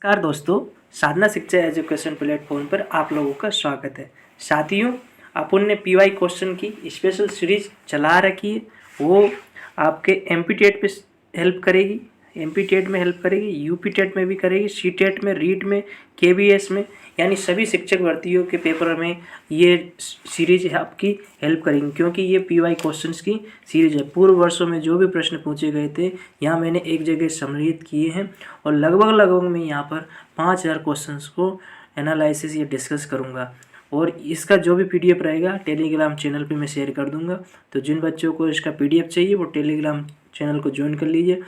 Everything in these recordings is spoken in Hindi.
नमस्कार दोस्तों, साधना शिक्षा एजुकेशन प्लेटफॉर्म पर आप लोगों का स्वागत है। साथियों, अपन ने पीवाई क्वेश्चन की स्पेशल सीरीज चला रखी है। वो आपके एमपी टेट पे हेल्प करेगी, एमपी टेट में हेल्प करेगी, यूपी टेट में भी करेगी, सी टेट में, रीट में, केबीएस में, यानी सभी शिक्षक भर्तियों के पेपर में ये सीरीज आपकी हेल्प करेंगी, क्योंकि ये पीवाई क्वेश्चंस की सीरीज है। पूर्व वर्षों में जो भी प्रश्न पूछे गए थे यहाँ मैंने एक जगह सम्मिलित किए हैं और लगभग मैं यहाँ पर 5000 क्वेश्चंस को एनालिसिस या डिस्कस करूँगा। और इसका जो भी पीडीएफ रहेगा टेलीग्राम चैनल पे मैं शेयर कर दूंगा। तो जिन बच्चों को इसका पीडीएफ चाहिए वो टेलीग्राम चैनल को ज्वाइन कर लीजिए।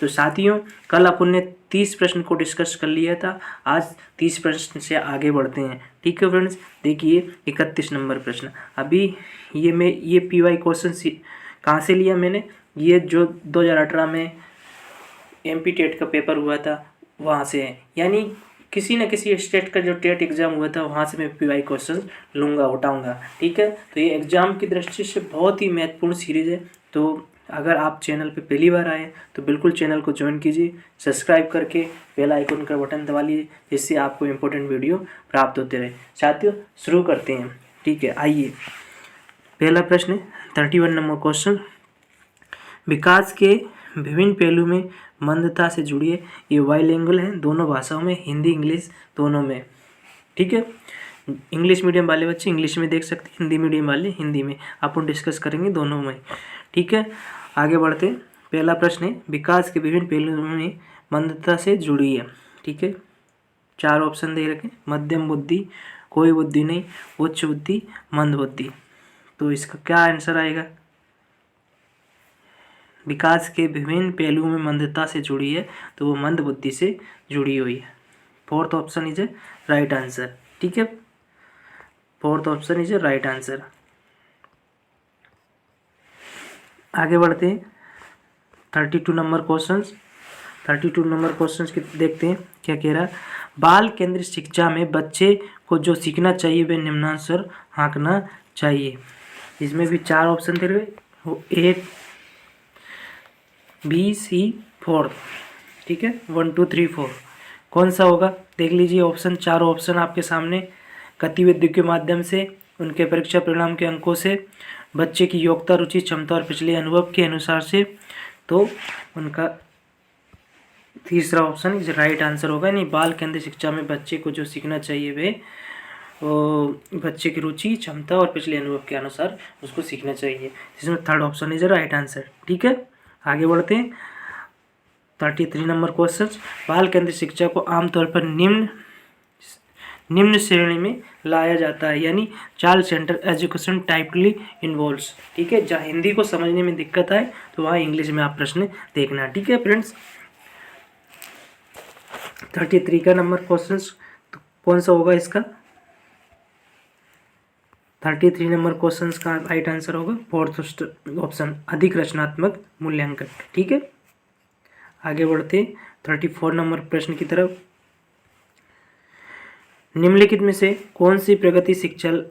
तो साथियों, कल अपन ने 30 प्रश्न को डिस्कस कर लिया था, आज 30 प्रश्न से आगे बढ़ते हैं। ठीक है फ्रेंड्स, देखिए 31 नंबर प्रश्न। अभी ये पीवाई क्वेश्चन कहाँ से लिया मैंने, ये जो 2018 में एमपी टेट का पेपर हुआ था वहाँ से है, यानी किसी न किसी स्टेट का जो टेट एग्ज़ाम हुआ था वहाँ से मैं पीवाई क्वेश्चन लूँगा, उठाऊँगा। ठीक है, तो ये एग्ज़ाम की दृष्टि से बहुत ही महत्वपूर्ण सीरीज़ है। तो अगर आप चैनल पे पहली बार आए तो बिल्कुल चैनल को ज्वाइन कीजिए, सब्सक्राइब करके बेल आइकन का बटन दबा लीजिए, जिससे आपको इम्पोर्टेंट वीडियो प्राप्त होते रहे। साथियों, शुरू करते हैं। ठीक है, आइए पहला प्रश्न 31 नंबर क्वेश्चन। विकास के विभिन्न पहलू में मंदता से जुड़ी है। ये बाइलिंगुअल है, दोनों भाषाओं में, हिंदी इंग्लिश दोनों में। ठीक है, इंग्लिश मीडियम वाले बच्चे इंग्लिश में देख सकते हैं, हिंदी मीडियम वाले हिंदी में। अपन डिस्कस करेंगे दोनों में। ठीक है, आगे बढ़ते हैं। पहला प्रश्न है, विकास के विभिन्न पहलुओं में मंदता से जुड़ी है। ठीक है, 4 ऑप्शन दे रखे, मध्यम बुद्धि, कोई बुद्धि नहीं, उच्च बुद्धि, मंद बुद्धि। तो इसका क्या आंसर आएगा? विकास के विभिन्न पहलुओं में मंदता से जुड़ी है, तो वो मंद बुद्धि से जुड़ी हुई है। Fourth option is a right answer. ठीक है, fourth option is a right answer. आगे बढ़ते हैं 32 नंबर क्वेश्चंस। 32 नंबर क्वेश्चंस की देखते हैं क्या कह रहा है। बाल केंद्रित शिक्षा में बच्चे को जो सीखना चाहिए वह निम्नानुसार हाँकना चाहिए। इसमें भी 4 ऑप्शन दे रहे, ए बी सी 4। ठीक है, 1 2 3 4 कौन सा होगा देख लीजिए। ऑप्शन, चारों ऑप्शन आपके सामने। गतिविधियों के माध्यम से, उनके परीक्षा परिणाम के अंकों से, बच्चे की योग्यता, रुचि, क्षमता और पिछले अनुभव के अनुसार से। तो उनका तीसरा ऑप्शन इस राइट आंसर होगा। नहीं, बाल केंद्रित शिक्षा में बच्चे को जो सीखना चाहिए वे बच्चे की रुचि, क्षमता और पिछले अनुभव के अनुसार उसको सीखना चाहिए। इसमें third option is right answer. ठीक है, आगे बढ़ते हैं 33 नंबर क्वेश्चन। बाल केंद्रित शिक्षा को आमतौर पर निम्न श्रेणी में लाया जाता है, यानी चाइल्ड सेंटर एजुकेशन टाइपली इन्वॉल्व्स। ठीक है, जहाँ हिंदी को समझने में दिक्कत आए तो वहाँ इंग्लिश में आप प्रश्न देखना। ठीक है फ्रेंड्स, 33 का नंबर क्वेश्चन तो कौन सा होगा इसका? 33 नंबर क्वेश्चन का राइट आंसर होगा फोर्थ ऑप्शन, अधिक रचनात्मक मूल्यांकन। ठीक है, आगे बढ़ते 34 नंबर प्रश्न की तरफ। निम्नलिखित में से कौन सी प्रगतिशील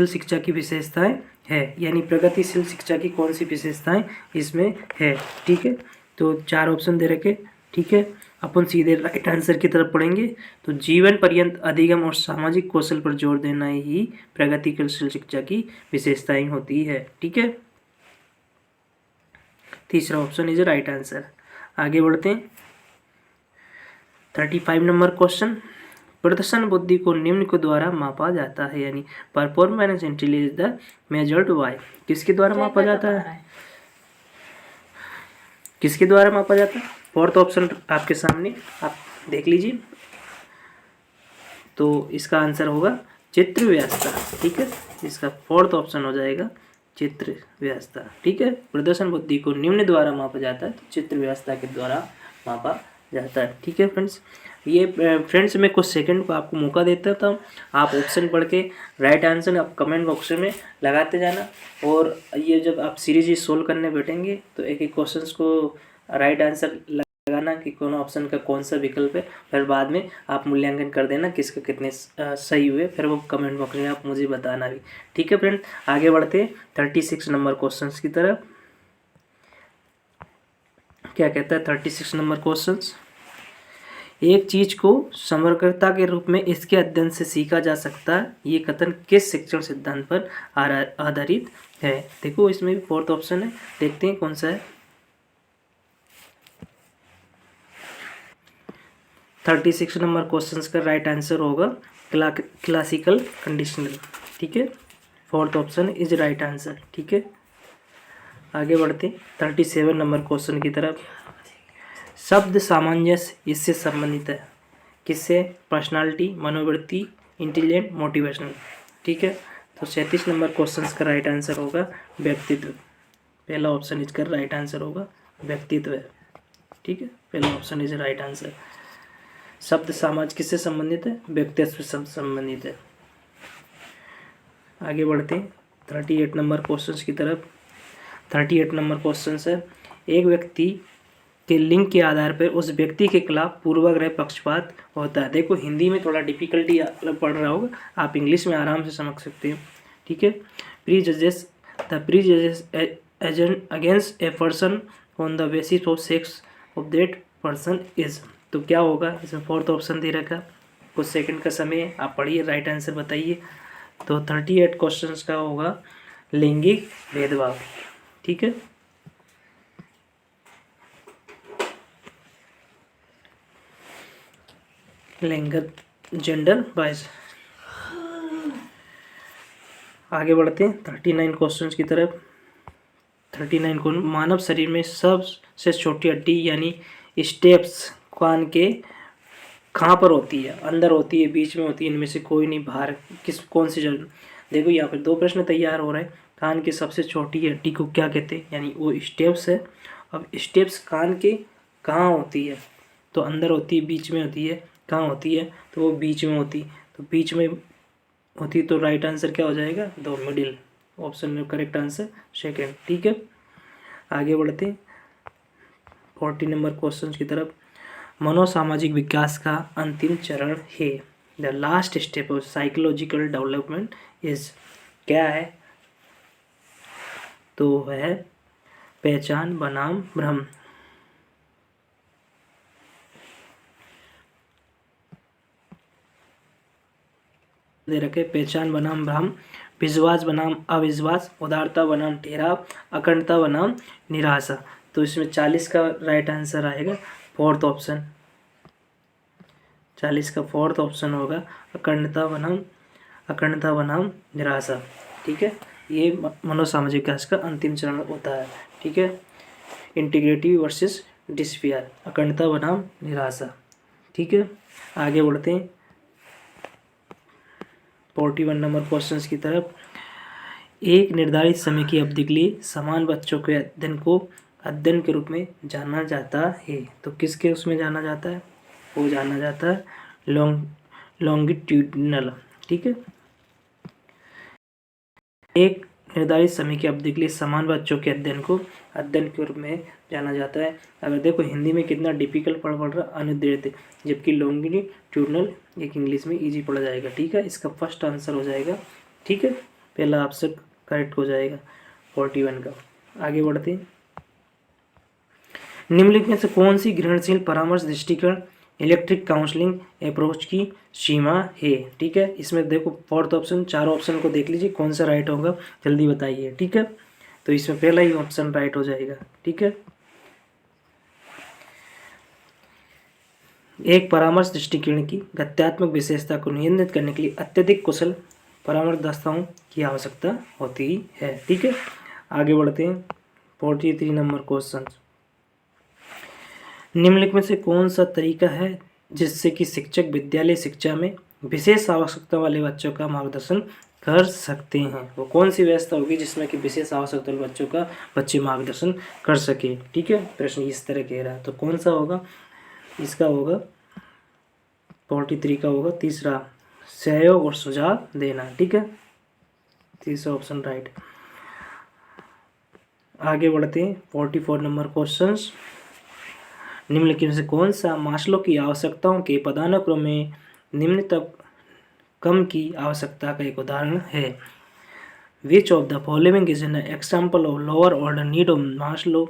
शिक्षा की विशेषताएं है, यानी प्रगतिशील शिक्षा की कौन सी विशेषताएं इसमें है। ठीक है, तो 4 ऑप्शन दे रखे। ठीक है, अपन सीधे राइट आंसर की तरफ पढ़ेंगे। तो जीवन पर्यंत अधिगम और सामाजिक कौशल पर जोर देना ही प्रगतिशील शिक्षा की विशेषताएं होती है। ठीक है, तीसरा ऑप्शन इज राइट आंसर। आगे बढ़ते हैं 35 नंबर क्वेश्चन। प्रदर्शन बुद्धि को निम्न के द्वारा मापा जाता है, यानी performance intelligence the measured by. किसके द्वारा मापा जाता है? किसके द्वारा मापा जाता है? फोर्थ ऑप्शन आपके सामने, आप देख लीजिए। तो इसका आंसर होगा चित्र व्यवस्था। ठीक है, इसका फोर्थ ऑप्शन हो जाएगा चित्र व्यवस्था। ठीक है, प्रदर्शन बुद्धि को निम्न द्वारा मापा जाता है, तो चित्र व्यवस्था के द्वारा मापा जाता है। ठीक है फ्रेंड्स, ये फ्रेंड्स मैं कुछ सेकंड को आपको मौका देता था, आप ऑप्शन पढ़ के राइट आंसर आप कमेंट बॉक्स में लगाते जाना। और ये जब आप सीरीज सोल्व करने बैठेंगे तो एक एक क्वेश्चन को राइट आंसर लगाना कि कौन ऑप्शन का कौन सा विकल्प है, फिर बाद में आप मूल्यांकन कर देना किसके कितने सही हुए, फिर वो कमेंट बॉक्स में आप मुझे बताना भी। ठीक है फ्रेंड, आगे बढ़ते 36 नंबर क्वेश्चन की तरफ। क्या कहता है 36 नंबर क्वेश्चन? एक चीज को समग्रता के रूप में इसके अध्ययन से सीखा जा सकता है, ये कथन किस शिक्षण सिद्धांत पर आधारित है। देखो इसमें भी फोर्थ ऑप्शन है, देखते हैं कौन सा है। 36 नंबर क्वेश्चन का राइट आंसर होगा क्लासिकल कंडीशनल। ठीक है, fourth option is right answer. ठीक है, आगे बढ़ते 37 नंबर क्वेश्चन की तरफ। शब्द सामंजस्य इससे संबंधित है, किससे? पर्सनालिटी, मनोवृत्ति, इंटेलिजेंट, मोटिवेशनल। ठीक है, तो 37 नंबर क्वेश्चन का राइट आंसर होगा व्यक्तित्व। पहला ऑप्शन इसका राइट आंसर होगा व्यक्तित्व है। ठीक है, पहला ऑप्शन इज राइट आंसर। शब्द समाज किससे संबंधित है? व्यक्तित्व से संबंधित है। आगे बढ़ते हैं 38 नंबर क्वेश्चन की तरफ। 38 नंबर क्वेश्चन है, एक व्यक्ति के लिंग के आधार पर उस व्यक्ति के खिलाफ पूर्वाग्रह पक्षपात होता है। देखो हिंदी में थोड़ा डिफिकल्टी पड़ रहा होगा, आप इंग्लिश में आराम से समझ सकते हो। ठीक है, prejudges the prejudges against a person on the basis of sex of that person is. तो क्या होगा इसमें? फोर्थ ऑप्शन दे रखा, कुछ सेकंड का समय है, आप पढ़िए, राइट आंसर बताइए। तो 38 क्वेश्चन का होगा लैंगिक भेदभाव। ठीक है, लैंगिक जेंडर वाइज। आगे बढ़ते हैं 39 क्वेश्चन की तरफ। 39 को, मानव शरीर में सबसे छोटी हड्डी यानी स्टेप्स कान के कहाँ पर होती है? अंदर होती है, बीच में होती है, इनमें से कोई नहीं, बाहर कौन सी जगह? देखो यहाँ पर दो प्रश्न तैयार हो रहे हैं। कान की सबसे छोटी हड्डी को क्या कहते हैं? यानी वो स्टेप्स है। अब स्टेप्स कान के कहाँ होती है? तो अंदर होती है, बीच में होती है, कहाँ होती है? तो वो बीच में होती, तो बीच में होती, तो राइट आंसर क्या हो जाएगा? दो, मिडिल ऑप्शन में करेक्ट आंसर सेकेंड। ठीक है, आगे बढ़ते 40 नंबर क्वेश्चन की तरफ। मनोसामाजिक विकास का अंतिम चरण है, the last step of psychological development is, क्या है? तो है पहचान बनाम भ्रम। दे रखे पहचान बनाम भ्रम, विश्वास बनाम अविश्वास, उदारता बनाम ठहराव, अखंडता बनाम निराशा। तो इसमें 40 का राइट आंसर आएगा फोर्थ ऑप्शन। 40 का फोर्थ ऑप्शन होगा अखंडता बनाम निराशा। ठीक है, ये मनोसामाजिक विकास का अंतिम चरण होता है। ठीक है, इंटीग्रिटी वर्सेस डिस्फियर, अखंडता बनाम निराशा। ठीक है, आगे बढ़ते हैं 41 नंबर क्वेश्चन की तरफ। एक निर्धारित समय की अवधि के लिए समान बच्चों के अध्ययन को अध्ययन के रूप में जाना जाता है। तो किसके उसमें जाना जाता है? वो जाना जाता है लॉन्गिट्यूडिनल। ठीक है, एक निर्धारित समय की अवधि के लिए समान बच्चों के अध्ययन को अध्ययन के रूप में जाना जाता है। अगर देखो हिंदी में कितना डिफिकल्ट पढ़ रहा, अनुदैर्ध्य, जबकि लॉन्गिट्यूडिनल एक इंग्लिश में इजी पढ़ा जाएगा। ठीक है, इसका फर्स्ट आंसर हो जाएगा। ठीक है, पहला ऑप्शन करेक्ट हो जाएगा 41 का। आगे बढ़ते हैं, निम्नलिखित में से कौन सी ग्रहणशील परामर्श दृष्टिकोण इलेक्ट्रिक काउंसलिंग अप्रोच की सीमा है? ठीक है, इसमें देखो फोर्थ ऑप्शन, चारों ऑप्शन को देख लीजिए, कौन सा राइट होगा जल्दी बताइए। ठीक है, तो इसमें पहला ही ऑप्शन राइट हो जाएगा। ठीक है, एक परामर्श दृष्टिकोण की गत्यात्मक विशेषता को नियंत्रित करने के लिए अत्यधिक कुशल परामर्शदाताओं की आवश्यकता होती है। ठीक है, आगे बढ़ते हैं 43 नंबर क्वेश्चन। निम्नलिखित में से कौन सा तरीका है जिससे कि शिक्षक विद्यालय शिक्षा में विशेष आवश्यकता वाले बच्चों का मार्गदर्शन कर सकते हैं? वो कौन सी व्यवस्था होगी जिसमें कि विशेष आवश्यकता वाले बच्चों का बच्चे मार्गदर्शन कर सके? ठीक है, प्रश्न इस तरह कह रहा है, तो कौन सा होगा? इसका होगा 43 का होगा तीसरा, सहयोग और सुझाव देना। ठीक है, तीसरा ऑप्शन राइट। आगे बढ़ते हैं 44 नंबर क्वेश्चन। निम्नलिखित में से कौन सा मास्लो की आवश्यकताओं के पदानुक्रम में निम्न तक कम की आवश्यकता का एक उदाहरण है? Which of the following is an example of lower order need of Maslow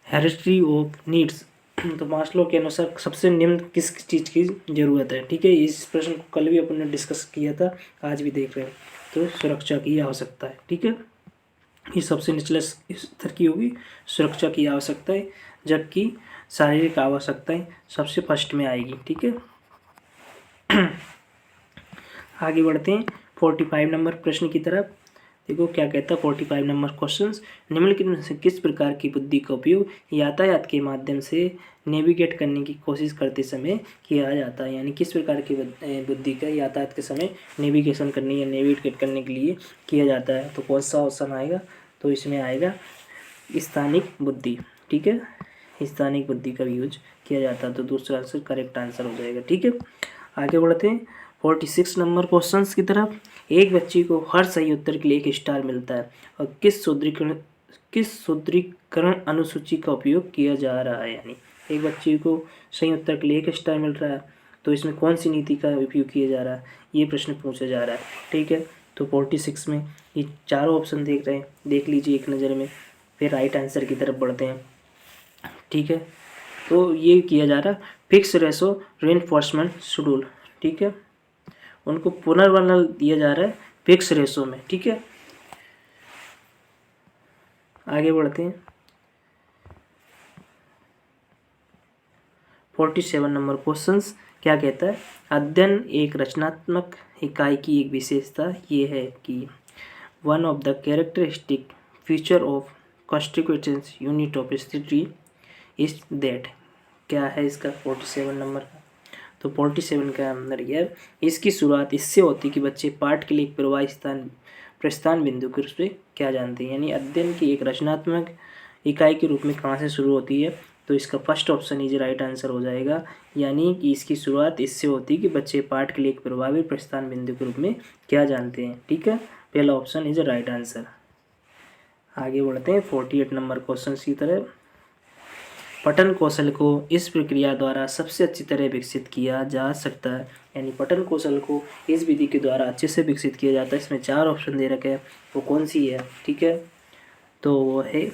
hierarchy of needs? तो मास्लो के अनुसार सबसे निम्न किस चीज़ की ज़रूरत है, ठीक है। इस प्रश्न को कल भी अपन ने डिस्कस किया था, आज भी देख रहे हैं। तो सुरक्षा की आवश्यकता है, ठीक है। ये सबसे निचले स्तर की होगी, सुरक्षा की आवश्यकता है, जबकि शारीरिक आवश्यकताएं सबसे फर्स्ट में आएगी, ठीक है। आगे बढ़ते हैं 45 नंबर प्रश्न की तरफ। देखो क्या कहता है 45 नंबर क्वेश्चंस। निम्नलिखित में से किस प्रकार की बुद्धि का उपयोग यातायात के माध्यम से नेविगेट करने की कोशिश करते समय किया जाता है, यानी किस प्रकार की बुद्धि का यातायात के समय नेविगेशन करने या नेविगेट करने के लिए किया जाता है। तो कौन सा ऑप्शन आएगा, तो इसमें आएगा स्थानिक बुद्धि, ठीक है। स्थानिक बुद्धि का यूज किया जाता है, तो दूसरा आंसर करेक्ट आंसर हो जाएगा, ठीक है। आगे बढ़ते हैं 46 नंबर क्वेश्चंस की तरफ। एक बच्ची को हर सही उत्तर के लिए 1 स्टार मिलता है और किस सुदृढ़ीकरण अनुसूची का उपयोग किया जा रहा है, यानी एक बच्ची को सही उत्तर के लिए 1 स्टार मिल रहा है, तो इसमें कौन सी नीति का उपयोग किया जा रहा है, ये प्रश्न पूछा जा रहा है, ठीक है। तो 46 में ये चारों ऑप्शन देख रहे हैं, देख लीजिए एक नज़र में, फिर राइट आंसर की तरफ बढ़ते हैं, ठीक है। तो ये किया जा रहा है फिक्स रेशो रीइंफोर्समेंट शेड्यूल, ठीक है। उनको पुनर्वर्णन दिया जा रहा है फिक्स रेशो में, ठीक है। आगे बढ़ते हैं 47 नंबर क्वेश्चंस। क्या कहता है, अध्ययन एक रचनात्मक इकाई की एक विशेषता ये है कि one of the characteristic feature of constituent unit of स्थिति इज दैट। क्या है इसका 47 नंबर का, तो 47 का अंदर यह इसकी शुरुआत इससे होती है कि बच्चे पाठ के लिए एक प्रस्थान बिंदु के रूप में क्या जानते हैं, यानी अध्ययन की एक रचनात्मक इकाई के रूप में कहाँ से शुरू होती है, तो इसका first option is right answer हो जाएगा, यानी कि इसकी शुरुआत इससे होती है कि बच्चे पाठ के लिए एक प्रभावी प्रस्थान बिंदु के रूप में क्या जानते हैं, ठीक है। पहला ऑप्शन इज राइट आंसर। आगे बढ़ते हैं 48 नंबर क्वेश्चन की तरफ। पठन कौशल को इस प्रक्रिया द्वारा सबसे अच्छी तरह विकसित किया जा सकता है, यानी पठन कौशल को इस विधि के द्वारा अच्छे से विकसित किया जाता है। इसमें 4 ऑप्शन दे रखे हैं, वो कौन सी है, ठीक है। तो वो है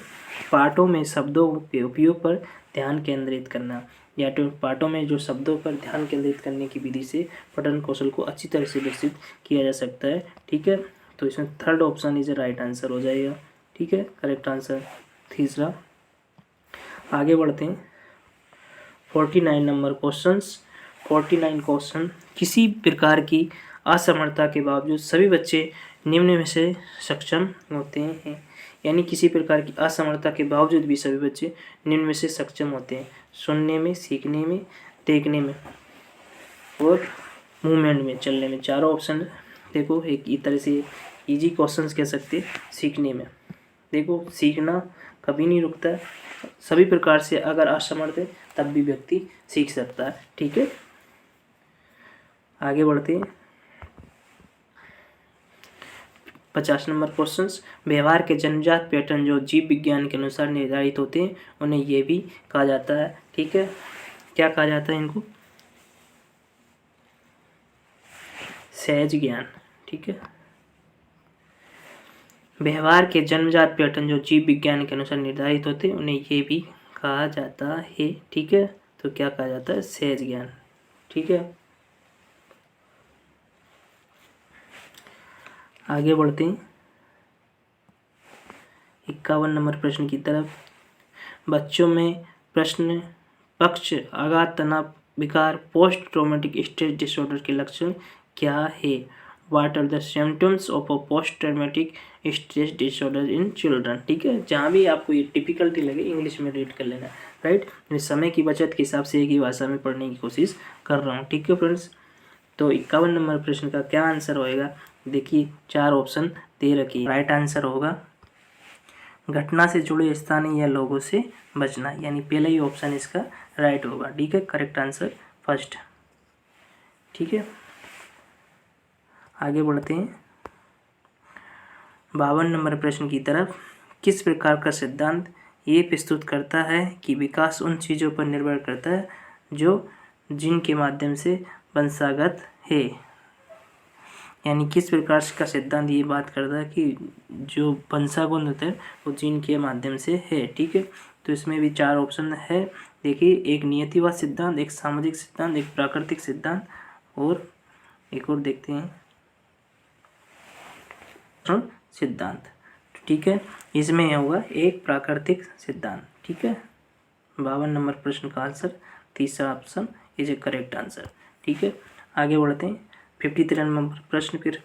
पाठों में शब्दों के उपयोग पर ध्यान केंद्रित करना, या तो पाठों में जो शब्दों पर ध्यान केंद्रित करने की विधि से पठन कौशल को अच्छी तरह से विकसित किया जा सकता है, ठीक है। तो इसमें third option is right answer हो जाएगा, ठीक है, करेक्ट आंसर तीसरा। आगे बढ़ते हैं 49 नंबर क्वेश्चंस। 49 क्वेश्चन, किसी प्रकार की असमर्थता के बावजूद सभी बच्चे निम्न में से सक्षम होते हैं, यानी किसी प्रकार की असमर्थता के बावजूद भी सभी बच्चे निम्न में से सक्षम होते हैं, सुनने में, सीखने में, देखने में और मूवमेंट में, चलने में। चारों ऑप्शन देखो एक तरह से इजी क्वेश्चंस कह सकते हैं। सीखने में देखो, सीखना कभी नहीं रुकता है, सभी प्रकार से अगर असमर्थ है तब भी व्यक्ति सीख सकता है, ठीक है। आगे बढ़ते हैं 50 नंबर क्वेश्चंस। व्यवहार के जन्मजात पैटर्न जो जीव विज्ञान के अनुसार निर्धारित होते हैं उन्हें ये भी कहा जाता है, ठीक है। क्या कहा जाता है इनको, सहज ज्ञान, ठीक है। व्यवहार के जन्मजात पैटर्न जो जीव विज्ञान के अनुसार निर्धारित होते हैं उन्हें ये भी कहा जाता है, ठीक है। तो क्या कहा जाता है, सहज ज्ञान, ठीक है। आगे बढ़ते हैं 51 नंबर प्रश्न की तरफ। बच्चों में प्रश्न पक्ष आघात तनाव विकार पोस्ट ट्रॉमेटिक स्ट्रेस डिसऑर्डर के लक्षण क्या है, what are the symptoms of a post traumatic stress disorder in children, ठीक है। जहाँ भी आपको ये डिफिकल्टी लगे इंग्लिश में रीड कर लेना, राइट। मैं समय की बचत के हिसाब से एक ही भाषा में पढ़ने की कोशिश कर रहा हूँ, ठीक है फ्रेंड्स। तो 51 नंबर प्रश्न का क्या आंसर होएगा, देखिए 4 ऑप्शन दे रखी है। राइट आंसर होगा घटना से जुड़े स्थानीय या लोगों से बचना, यानी पहला ही ऑप्शन इसका राइट होगा, ठीक है, करेक्ट आंसर फर्स्ट, ठीक है। आगे बढ़ते हैं 52 नंबर प्रश्न की तरफ। किस प्रकार का सिद्धांत ये प्रस्तुत करता है कि विकास उन चीज़ों पर निर्भर करता है जो जीन के माध्यम से वंशागत है, यानी किस प्रकार का सिद्धांत ये बात करता है कि जो वंशागत होता है वो जीन के माध्यम से है, ठीक है। तो इसमें भी 4 ऑप्शन है, देखिए, एक नियतिवाद सिद्धांत, एक सामाजिक सिद्धांत, एक प्राकृतिक सिद्धांत और एक और देखते हैं सिद्धांत। ठीक है, इसमें होगा एक प्राकृतिक सिद्धांत। ठीक है, 52 नंबर प्रश्न का आंसर तीसरा option is A correct answer. ठीक है, आगे बढ़ते हैं। 53 नंबर प्रश्न फिर,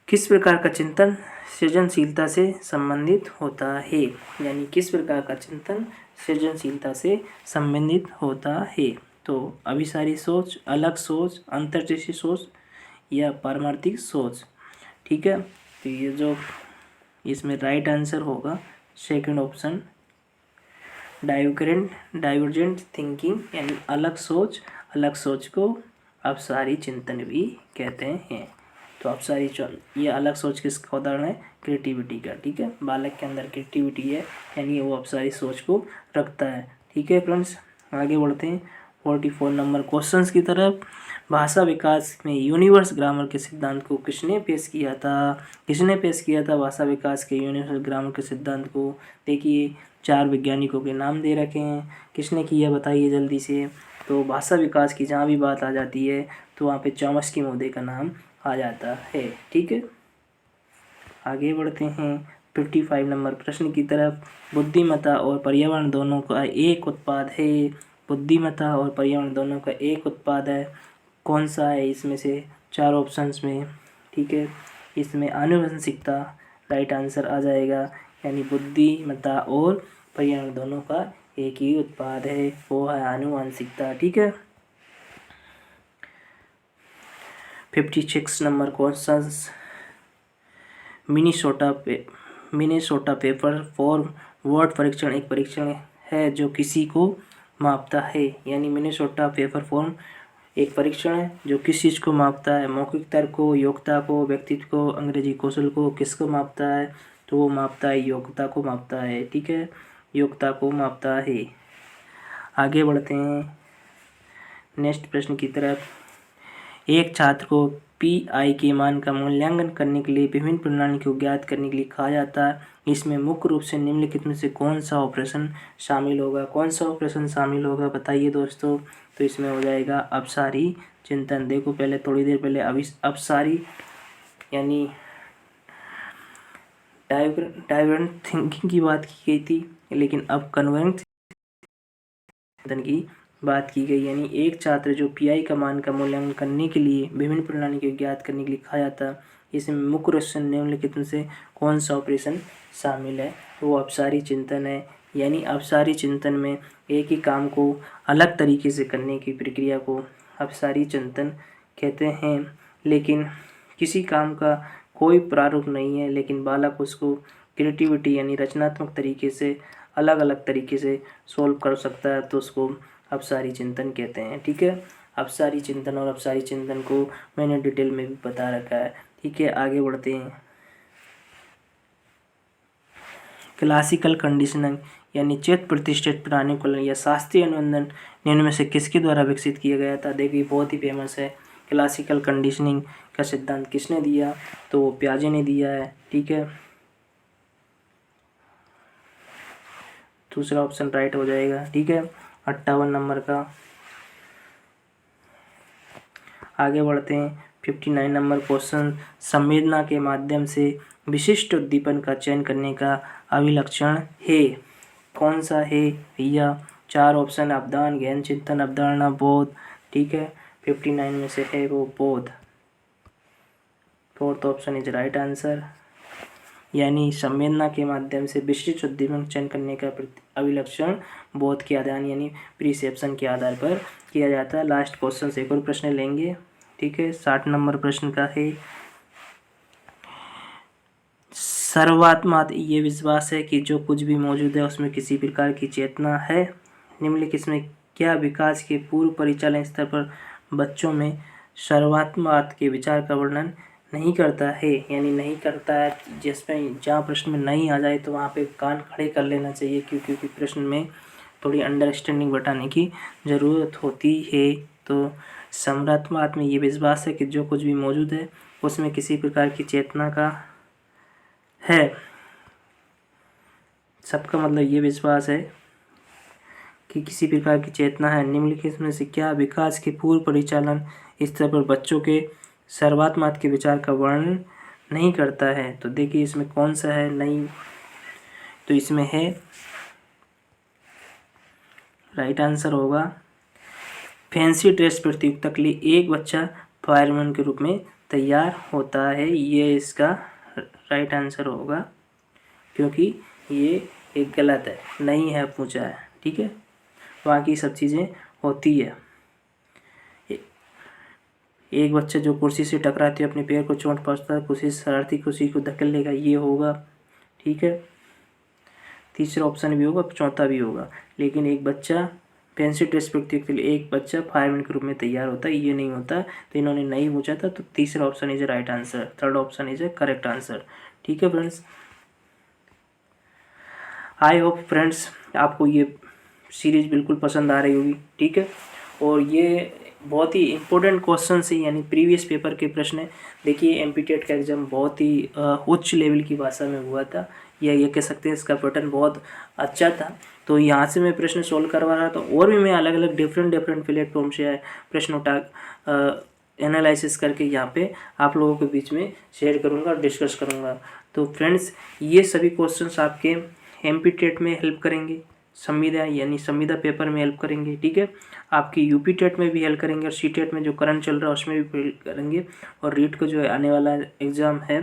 किस प्रकार का चिंतन सृजनशीलता से संबंधित होता है? यानी किस प्रकार का चिंतन सृजनशीलता से संबंधित होता है? तो अभिसारी सोच, अलग सोच, अंतर्दृष्टि सोच या पारमार्थिक सोच। ठीक है, तो ये जो इसमें राइट आंसर होगा सेकंड ऑप्शन, डाइवर्जेंट थिंकिंग, यानी अलग सोच को अपसारी चिंतन भी कहते हैं। तो अपसारी ये अलग सोच किसका उदाहरण है? क्रिएटिविटी का। ठीक है, बालक के अंदर क्रिएटिविटी है, यानी वो अपसारी सोच को रखता है। ठीक है फ्रेंड्स, आगे बढ़ते हैं 44 नंबर क्वेश्चंस की तरफ। भाषा विकास में यूनिवर्स ग्रामर के सिद्धांत को किसने पेश किया था? भाषा विकास के यूनिवर्स ग्रामर के सिद्धांत को? देखिए, 4 वैज्ञानिकों के नाम दे रखे हैं, किसने किया बताइए जल्दी से। तो भाषा विकास की जहाँ भी बात आ जाती है तो वहाँ पे चॉम्स्की महोदय का नाम आ जाता है। ठीक है, आगे बढ़ते हैं 55 नंबर प्रश्न की तरफ। बुद्धिमत्ता और पर्यावरण दोनों का एक उत्पाद है। बुद्धिमत्ता और पर्यावरण दोनों का एक उत्पाद है, कौन सा है इसमें से 4 ऑप्शंस में? ठीक है, इसमें आनुवंशिकता राइट आंसर आ जाएगा, यानी बुद्धिमत्ता और पर्यावरण दोनों का एक ही उत्पाद है, वो है आनुवंशिकता। ठीक है, 56 number questions. Minnesota paper for word परीक्षण एक परीक्षण है जो किसी को मापता है। यानी मिनेसोटा पेपर फॉर्म एक परीक्षण है जो किस चीज़ को मापता है? मौखिक तर्क को, योग्यता को, व्यक्तित्व को, अंग्रेजी कौशल को, किसको मापता है? तो वो मापता है योग्यता को मापता है। ठीक है, योग्यता को मापता है। आगे बढ़ते हैं नेक्स्ट प्रश्न की तरफ। एक छात्र को पीआई के मान का मूल्यांकन करने के लिए विभिन्न प्रणाली को ज्ञात करने के लिए कहा जाता है। इसमें मुख्य रूप से निम्नलिखित में से कौन सा ऑपरेशन शामिल होगा? बताइए दोस्तों। तो इसमें हो जाएगा अपसारी चिंतन। देखो, पहले थोड़ी देर पहले अपसारी यानी डाइवर्जेंट थिंकिंग की बात की गई थी, लेकिन अब कन्वर्जेंट चिंतन की बात की गई। यानी एक छात्र जो पीआई का मान का मूल्यांकन करने के लिए विभिन्न प्रणाली को ज्ञात करने के लिए कहा जाता है, इसमें मुख्य रूप से निम्नलिखित में से कौन सा ऑपरेशन शामिल है? वो अपसारी चिंतन है। यानी अपसारी चिंतन में एक ही काम को अलग तरीके से करने की प्रक्रिया को अपसारी चिंतन कहते हैं। लेकिन किसी काम का कोई प्रारूप नहीं है, लेकिन बालक उसको क्रिएटिविटी यानी रचनात्मक तरीके से अलग अलग तरीके से सोल्व कर सकता है, तो उसको अपसारी चिंतन कहते हैं। ठीक है, अपसारी चिंतन और अपसारी चिंतन को मैंने डिटेल में भी बता रखा है। ठीक है, आगे बढ़ते हैं। क्लासिकल कंडीशनिंग यानी चेत प्रतिष्ठित प्रणाली या शास्त्रीय अनुबंधन निम्न में से किसके द्वारा विकसित किया गया था? देखिए, बहुत ही फेमस है। क्लासिकल कंडीशनिंग का सिद्धांत किसने दिया? तो वो पियाजे ने दिया है। ठीक है, दूसरा ऑप्शन राइट हो जाएगा। ठीक है, 58 नंबर का। आगे बढ़ते हैं 59 नंबर क्वेश्चन। संवेदना के माध्यम से विशिष्ट उद्दीपन का चयन करने का अभिलक्षण है, कौन सा है भैया? 4 ऑप्शन, अवधान, गहन चिंतन, अवधारणा, बोध। ठीक है, 59 में से है वो बोध। 4th option is right answer. यानी संवेदना के माध्यम से विशिष्ट उद्दीपन चयन करने का अभिलक्षण बोध के आधार यानी प्रिसेप्शन के आधार पर किया जाता है। लास्ट क्वेश्चन से एक और प्रश्न लेंगे। ठीक है, 60 नंबर प्रश्न का है। सर्वात्मा ये विश्वास है कि जो कुछ भी मौजूद है उसमें किसी प्रकार की चेतना है। निम्नलिखित में क्या विकास के पूर्व परिचालन स्तर पर बच्चों में सर्वात्मवाद के विचार का वर्णन नहीं करता है? यानी नहीं करता है, जिसमें जहाँ प्रश्न में नहीं आ जाए तो वहाँ पे कान खड़े कर लेना चाहिए, क्योंकि प्रश्न में थोड़ी अंडरस्टैंडिंग बताने की ज़रूरत होती है। तो सर्वात्मवाद में ये विश्वास है कि जो कुछ भी मौजूद है उसमें किसी प्रकार की चेतना का है। सबका मतलब ये विश्वास है। कि किसी प्रकार की चेतना है। निम्नलिखित में से क्या विकास के पूर्व परिचालन स्तर पर बच्चों के सर्वात्मक के विचार का वर्णन नहीं करता है? तो देखिए इसमें कौन सा है नहीं, तो इसमें है राइट आंसर होगा फैंसी ड्रेस प्रतियोगिता के लिए एक बच्चा फायरमैन के रूप में तैयार होता है, ये इसका राइट आंसर होगा, क्योंकि ये एक गलत है, नहीं है पूछा है। ठीक है, बाकी सब चीज़ें होती है। एक बच्चा जो कुर्सी से टकराते अपने पैर को चोट पहुंचता है, कुर्सी शरारती कुर्सी को धकेल लेगा, ये होगा। ठीक है, तीसरा ऑप्शन भी होगा, चौथा भी होगा। लेकिन एक बच्चा फैंसी ड्रेस प्रतियोगिता के लिए एक बच्चा फायरमैन के रूप में तैयार होता है, ये नहीं होता, तो इन्होंने नहीं पूछा था, तो तीसरा option is right answer, third option is A correct answer. ठीक है फ्रेंड्स, आई होप फ्रेंड्स आपको ये सीरीज बिल्कुल पसंद आ रही होगी। ठीक है, और ये बहुत ही इम्पोर्टेंट क्वेश्चन है, यानी प्रीवियस पेपर के प्रश्न है। देखिए एमपीटेट का एग्ज़ाम बहुत ही उच्च लेवल की भाषा में हुआ था, या ये कह सकते हैं इसका पैटर्न बहुत अच्छा था। तो यहाँ से मैं प्रश्न सोल्व करवा रहा था, और भी मैं अलग अलग डिफरेंट प्लेटफॉर्म से प्रश्न उठा एनालिसिस करके यहाँ पे आप लोगों के बीच में शेयर करूँगा और डिस्कस करूँगा। तो फ्रेंड्स ये सभी क्वेश्चंस आपके एमपीटेट में हेल्प करेंगे, संविदा यानी संविदा पेपर में हेल्प करेंगे। ठीक है, आपकी यूपी टेट में भी हेल्प करेंगे, और सी टेट में जो करंट चल रहा है उसमें भी हेल्प करेंगे। और रीट का जो आने वाला एग्ज़ाम है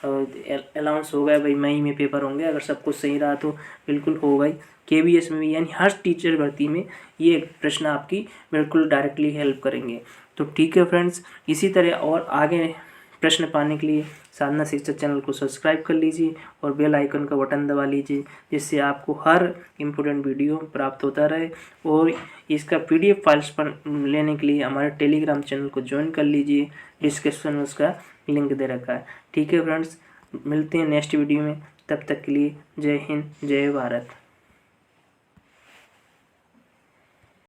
अनाउंस हो गया भाई, मई में पेपर होंगे, अगर सब कुछ सही रहा तो बिल्कुल होगा ही। केवीएस में भी, यानी हर टीचर भर्ती में ये प्रश्न आपकी बिल्कुल डायरेक्टली हेल्प करेंगे। तो ठीक है फ्रेंड्स, इसी तरह और आगे प्रश्न पाने के लिए साधना शिक्षा चैनल को सब्सक्राइब कर लीजिए और बेल आइकन का बटन दबा लीजिए, जिससे आपको हर इम्पोर्टेंट वीडियो प्राप्त होता रहे। और इसका पीडीएफ फाइल्स पर लेने के लिए हमारे टेलीग्राम चैनल को ज्वाइन कर लीजिए, डिस्क्रिप्शन में उसका लिंक दे रखा है। ठीक है फ्रेंड्स, मिलते हैं नेक्स्ट वीडियो में, तब तक के लिए जय हिंद, जय भारत।